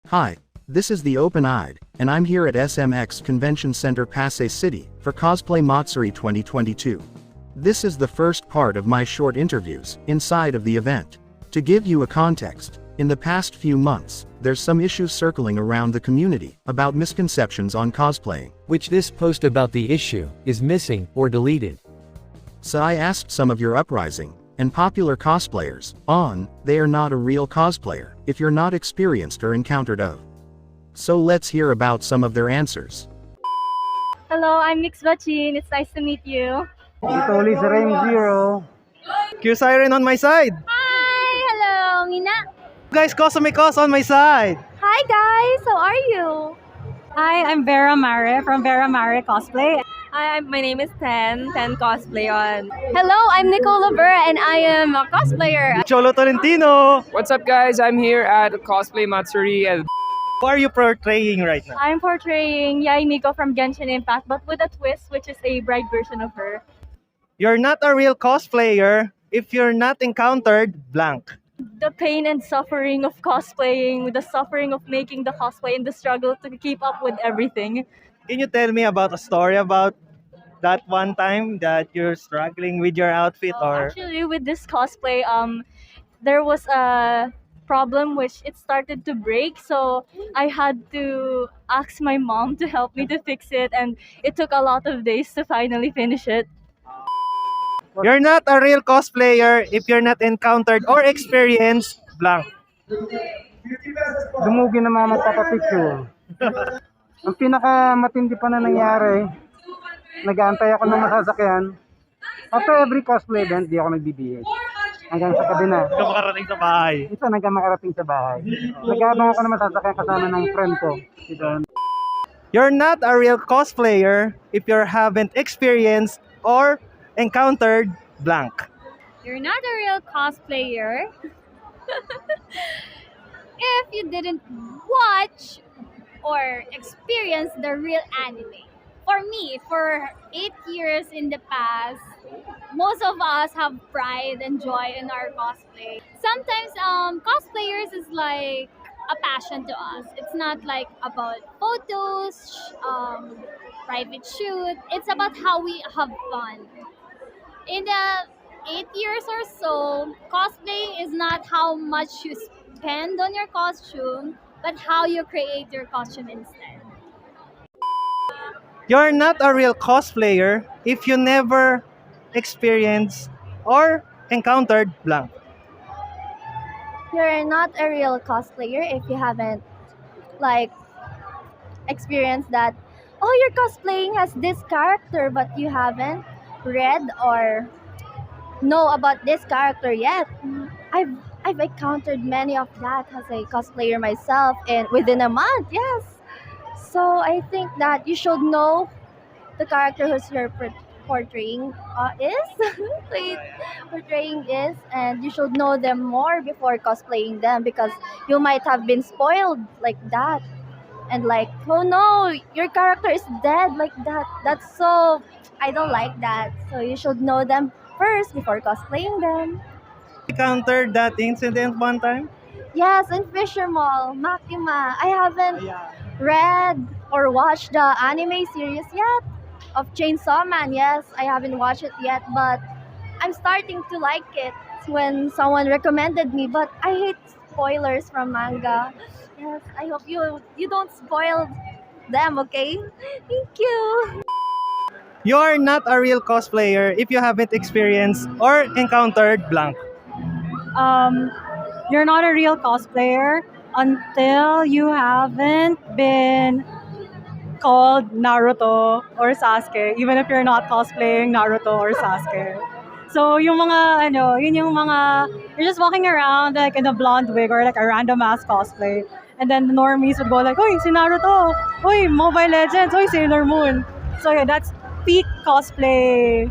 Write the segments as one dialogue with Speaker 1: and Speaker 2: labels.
Speaker 1: Hi, this is the Open-Eyed, and I'm here at SMX Convention Center Pasay City for Cosplay Matsuri 2022. This is the first part of my short interviews inside of the event. To give you a context, in the past few months, there's some issues circling around the community about misconceptions on cosplaying,
Speaker 2: which this post about the issue is missing or deleted.
Speaker 1: So I asked some of your uprising and popular cosplayers on they are not a real cosplayer if you're not experienced or encountered of. So let's hear about some of their answers.
Speaker 3: Hello, I'm Mikxva Chin. It's nice to meet you.
Speaker 4: Ito ulit si Raym Zero. Q.Siren on my side.
Speaker 3: Hi! Hello, Mina.
Speaker 4: Guys, Kozume CC on my side.
Speaker 3: Hi guys! How are you?
Speaker 5: Hi, I'm Vera Mare from Vera Mare Cosplay.
Speaker 6: Hi, my name is Ten Cosplay on.
Speaker 3: Hello, I'm Nicola Ber and I am a cosplayer.
Speaker 4: Cholo Tolentino.
Speaker 7: What's up guys, I'm here at Cosplay Matsuri and
Speaker 4: Who are you portraying right now?
Speaker 3: I'm portraying Yae Miko from Genshin Impact, but with a twist, which is a bride version of her.
Speaker 4: You're not a real cosplayer if you're not encountered blank.
Speaker 3: The pain and suffering of cosplaying, the suffering of making the cosplay, and the struggle to keep up with everything.
Speaker 4: Can you tell me about a story about that one time that you're struggling with your outfit or?
Speaker 3: Actually, with this cosplay, there was a problem which it started to break, so I had to ask my mom to help me to fix it, and it took a lot of days to finally finish it.
Speaker 4: You're not a real cosplayer if you're not encountered or experienced blank.
Speaker 8: Dumugi na mga magpapapicture. Ang pinakamatindi pa na nangyari, nag-aantay ako ng masasakyan. After every cosplay event, di ako nagbibihis. Hanggang sa kabina.
Speaker 4: Hanggang makarating sa bahay.
Speaker 8: Isa hanggang makarating sa bahay. Nag-aabang ako ng masasakyan kasama ng friend ko. Si Don.
Speaker 4: You're not a real cosplayer if you haven't experienced or encountered blank.
Speaker 3: You're not a real cosplayer if you didn't watch or experience the real anime. For me, for 8 years in the past, most of us have pride and joy in our cosplay. Sometimes cosplayers is like a passion to us. It's not like about photos, private shoot. It's about how we have fun. In the 8 years or so, cosplay is not how much you spend on your costume, but how you create your costume instead.
Speaker 4: You're not a real cosplayer if you never experienced or encountered blank.
Speaker 3: You're not a real cosplayer if you haven't like experienced that. Oh, your cosplaying has this character, but you haven't read or know about this character yet. I've encountered many of that as a cosplayer myself, and within a month, yes. So I think that you should know the character who's you're portraying is, and you should know them more before cosplaying them, because you might have been spoiled like that, and like, oh no, your character is dead like that. That's so, I don't like that. So you should know them first before cosplaying them.
Speaker 4: Encountered that incident one time?
Speaker 3: Yes, in Fisher Mall, Makima. I haven't read or watched the anime series yet of Chainsaw Man. Yes, I haven't watched it yet, but I'm starting to like it when someone recommended me. But I hate spoilers from manga. Yes, I hope you don't spoil them, okay? Thank you.
Speaker 4: You are not a real cosplayer if you haven't experienced or encountered blank.
Speaker 5: You're not a real cosplayer until you haven't been called Naruto or Sasuke, even if you're not cosplaying Naruto or Sasuke. So yung mga you're just walking around like in a blonde wig or like a random ass cosplay, and then the normies would go like, "Oy, si Naruto! Oy, Mobile Legends! Oy, Sailor Moon!" So yeah, that's peak cosplayer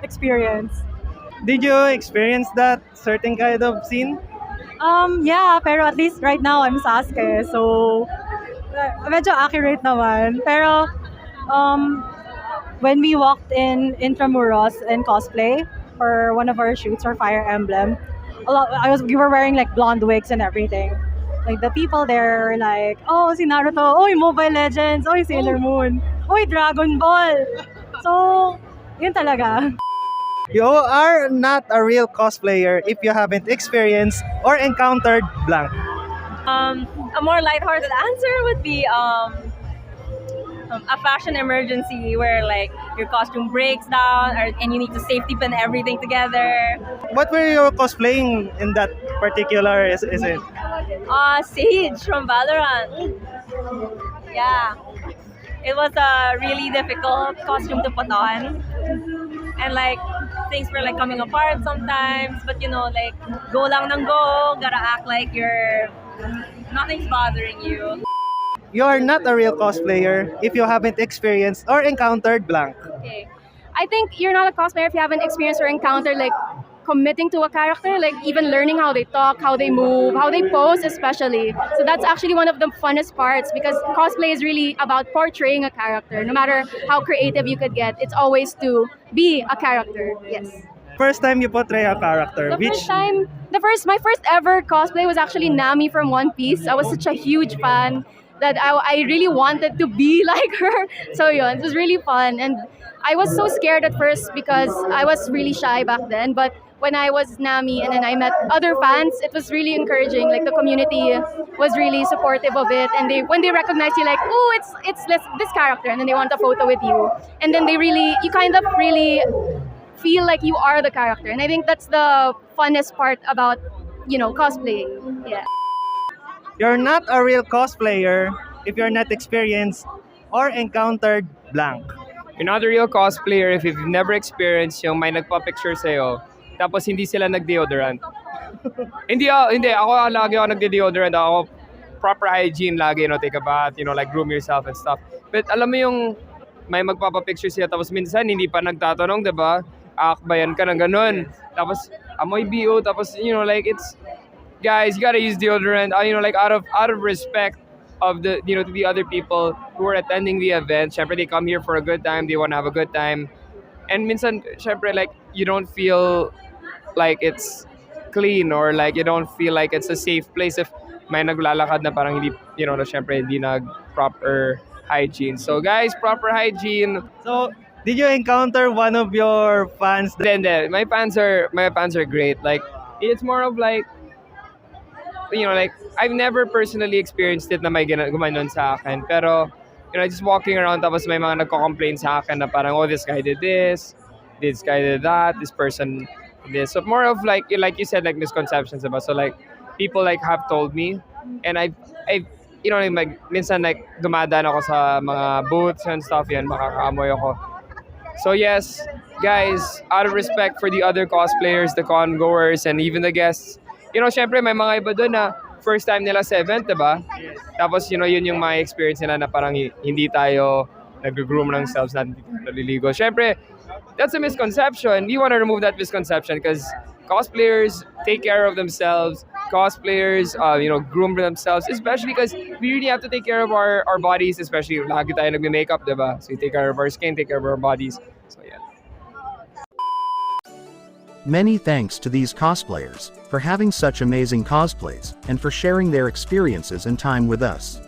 Speaker 5: experience.
Speaker 4: Did you experience that certain kind of scene?
Speaker 5: Yeah, pero at least right now I'm Sasuke, so medyo accurate naman. Pero when we walked in Intramuros in cosplay for one of our shoots for Fire Emblem, we were wearing like blonde wigs and everything. Like the people there are like, oh, si Naruto, oh, Mobile Legends, oh, Sailor Moon, oh, Dragon Ball. So, yun talaga.
Speaker 4: You are not a real cosplayer if you haven't experienced or encountered blank.
Speaker 6: A more lighthearted answer would be a fashion emergency where like your costume breaks down and you need to safety pin everything together.
Speaker 4: What were you cosplaying in that particular is it?
Speaker 6: Sage from Valorant. Yeah. It was a really difficult costume to put on. And like things were like coming apart sometimes, but you know, like go lang ng go, gotta act like nothing's bothering you.
Speaker 4: You are not a real cosplayer if you haven't experienced or encountered blank.
Speaker 9: Okay. I think you're not a cosplayer if you haven't experienced or encountered like committing to a character, like even learning how they talk, how they move, how they pose especially. So that's actually one of the funnest parts because cosplay is really about portraying a character. No matter how creative you could get, it's always to be a character. Yes.
Speaker 4: First time you portray a character,
Speaker 9: My first ever cosplay was actually Nami from One Piece. I was such a huge fan that I really wanted to be like her. So yeah, it was really fun. And I was so scared at first because I was really shy back then. But when I was Nami and then I met other fans, it was really encouraging. Like the community was really supportive of it. And when they recognize you, like, oh, it's this character, and then they want a photo with you. And then you kind of really feel like you are the character. And I think that's the funnest part about, cosplaying. Yeah.
Speaker 4: You're not a real cosplayer if you're not experienced or encountered blank.
Speaker 7: You're not a real cosplayer if you've never experienced yung may nagpa-picture sa'yo, tapos hindi sila nag-deodorant. Hindi. Ako lagi ako nag-deodorant. Ako proper hygiene lagi, take a bath, like groom yourself and stuff. But alam mo yung may magpapa-picture siya, tapos minsan hindi pa nagtatanong, diba? Akbayan ka ng ganun. Tapos amoy BO, tapos, like it's, guys, you gotta use deodorant, like out of respect of the, to the other people who are attending the event. Syempre, they come here for a good time, they want to have a good time. And minsan, syempre, like, you don't feel like it's clean or like you don't feel like it's a safe place if may naglalakad na parang hindi, na syempre, hindi proper hygiene. So, guys, proper hygiene.
Speaker 4: So, did you encounter one of your fans?
Speaker 7: Hindi. My fans are great. Like, it's more of like, like, I've never personally experienced it na may gumanon sa akin. Pero, just walking around, tapos may mga nagko-complain sa akin na parang, oh, this guy did this guy did that, this person did this. So, more of like you said, like, misconceptions about. So, like, people, like, have told me. And I've minsan, like, dumadaan ako sa mga booths and stuff, yan, makakaamoy ako. So, yes, guys, out of respect for the other cosplayers, the con-goers, and even the guests, syempre may mga iba doon na first time nila sa event, diba? Tapos, yun yung mga experience nila na parang hindi tayo nag-groom ng selves natin, hindi tayo naliligo. Syempre, that's a misconception. We want to remove that misconception because cosplayers take care of themselves. Cosplayers, groom themselves, especially because we really have to take care of our bodies, especially lagi tayo nagme-makeup, diba? So, we take care of our skin, take care of our bodies. So, yeah.
Speaker 1: Many thanks to these cosplayers for having such amazing cosplays and for sharing their experiences and time with us.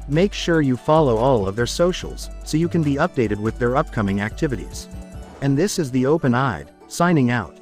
Speaker 1: Make sure you follow all of their socials so you can be updated with their upcoming activities. And this is the Open-Eyed, signing out.